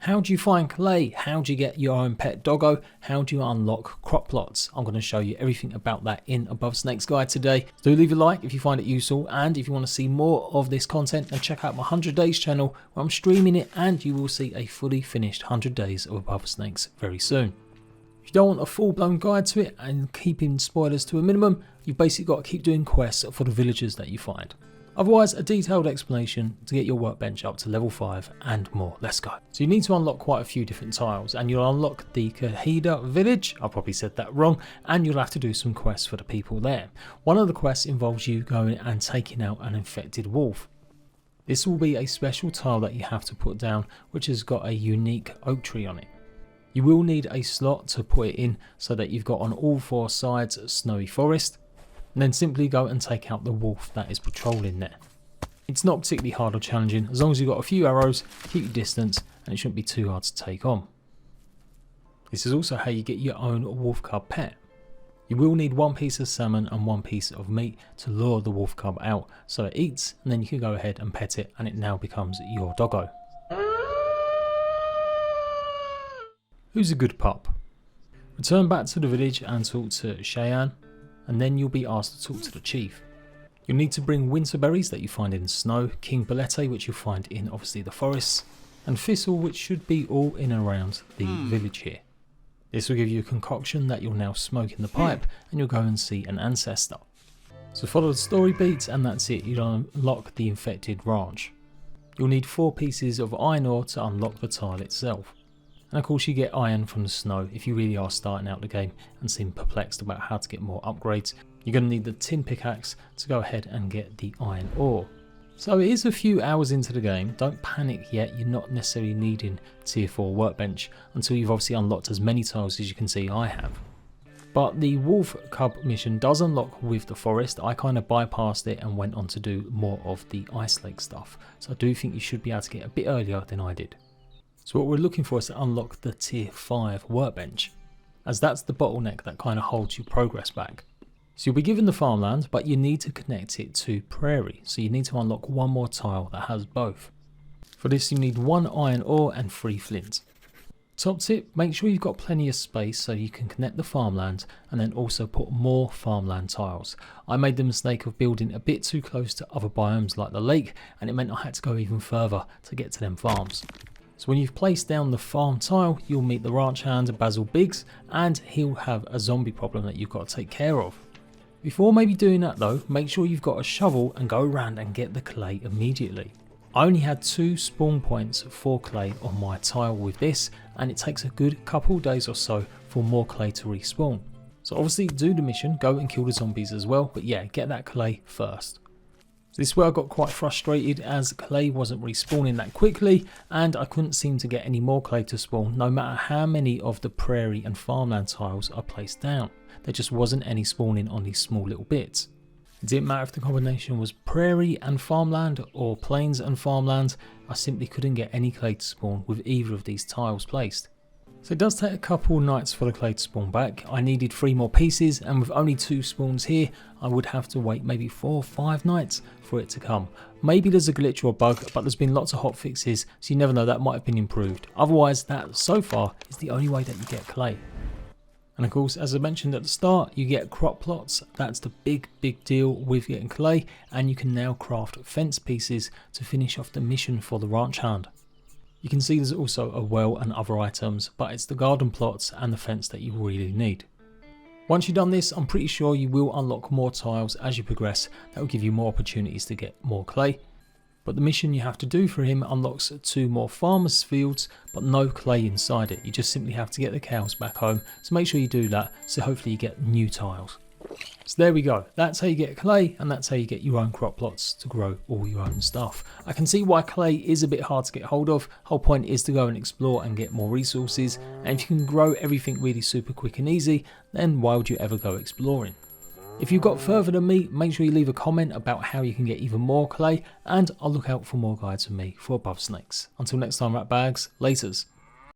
How do you find clay? How do you get your own pet doggo? How do you unlock crop plots? I'm going to show you everything about that in Above Snakes Guide today. Do leave a like if you find it useful, and if you want to see more of this content, then check out my 100 Days channel where I'm streaming it, and you will see a fully finished 100 Days of Above Snakes very soon. If you don't want a full-blown guide to it and keeping spoilers to a minimum, you've basically got to keep doing quests for the villagers that you find. Otherwise, a detailed explanation to get your workbench up to level 5 and more. Let's go. So you need to unlock quite a few different tiles, and you'll unlock the Kahida village, I probably said that wrong, and you'll have to do some quests for the people there. One of the quests involves you going and taking out an infected wolf. This will be a special tile that you have to put down, which has got a unique oak tree on it. You will need a slot to put it in so that you've got on all 4 sides a snowy forest. And then simply go and take out the wolf that is patrolling there. It's not particularly hard or challenging, as long as you've got a few arrows, keep your distance, and it shouldn't be too hard to take on. This is also how you get your own wolf cub pet. You will need 1 piece of salmon and 1 piece of meat to lure the wolf cub out so it eats, and then you can go ahead and pet it, and it now becomes your doggo. Who's a good pup? Return back to the village and talk to Cheyenne, and then you'll be asked to talk to the chief. You'll need to bring winter berries that you find in snow, king bolete which you'll find in obviously the forests, and thistle which should be all in and around the village here. This will give you a concoction that you'll now smoke in the pipe, and you'll go and see an ancestor. So follow the story beats, and that's it. You'll unlock the infected ranch. You'll need 4 pieces of iron ore to unlock the tile itself. And of course you get iron from the snow if you really are starting out the game and seem perplexed about how to get more upgrades. You're going to need the tin pickaxe to go ahead and get the iron ore. So it is a few hours into the game. Don't panic yet, you're not necessarily needing tier 4 workbench until you've obviously unlocked as many tiles as you can see I have. But the wolf cub mission does unlock with the forest. I kind of bypassed it and went on to do more of the ice lake stuff. So I do think you should be able to get a bit earlier than I did. So what we're looking for is to unlock the tier 5 workbench, as that's the bottleneck that kind of holds your progress back. So you'll be given the farmland, but you need to connect it to prairie, so you need to unlock 1 more tile that has both. For this you need 1 iron ore and 3 flint. Top tip, make sure you've got plenty of space so you can connect the farmland and then also put more farmland tiles. I made the mistake of building a bit too close to other biomes like the lake, and it meant I had to go even further to get to them farms. So when you've placed down the farm tile, you'll meet the ranch hand Basil Biggs, and he'll have a zombie problem that you've got to take care of. Before maybe doing that though, make sure you've got a shovel and go around and get the clay immediately. I only had 2 spawn points for clay on my tile with this, and it takes a good couple days or so for more clay to respawn. So obviously do the mission, go and kill the zombies as well, but yeah, get that clay first. So this is where I got quite frustrated, as clay wasn't respawning that quickly, and I couldn't seem to get any more clay to spawn no matter how many of the prairie and farmland tiles I placed down. There just wasn't any spawning on these small little bits. It didn't matter if the combination was prairie and farmland or plains and farmland, I simply couldn't get any clay to spawn with either of these tiles placed. So it does take a couple nights for the clay to spawn back. I needed 3 more pieces, and with only 2 spawns here, I would have to wait maybe 4 or 5 nights for it to come. Maybe there's a glitch or a bug, but there's been lots of hot fixes, so you never know, that might have been improved. Otherwise, that so far is the only way that you get clay. And of course, as I mentioned at the start, you get crop plots. That's the big deal with getting clay, and you can now craft fence pieces to finish off the mission for the ranch hand. You can see there's also a well and other items, but it's the garden plots and the fence that you really need. Once you've done this, I'm pretty sure you will unlock more tiles as you progress. That will give you more opportunities to get more clay. But the mission you have to do for him unlocks 2 more farmers fields, but no clay inside it. You just simply have to get the cows back home, so make sure you do that, so hopefully you get new tiles. So there we go, that's how you get clay, and that's how you get your own crop plots to grow all your own stuff. I can see why clay is a bit hard to get hold of. Whole point is to go and explore and get more resources, and if you can grow everything really super quick and easy, then why would you ever go exploring? If you've got further than me, make sure you leave a comment about how you can get even more clay, and I'll look out for more guides from me for Above Snakes. Until next time, rat bags, laters.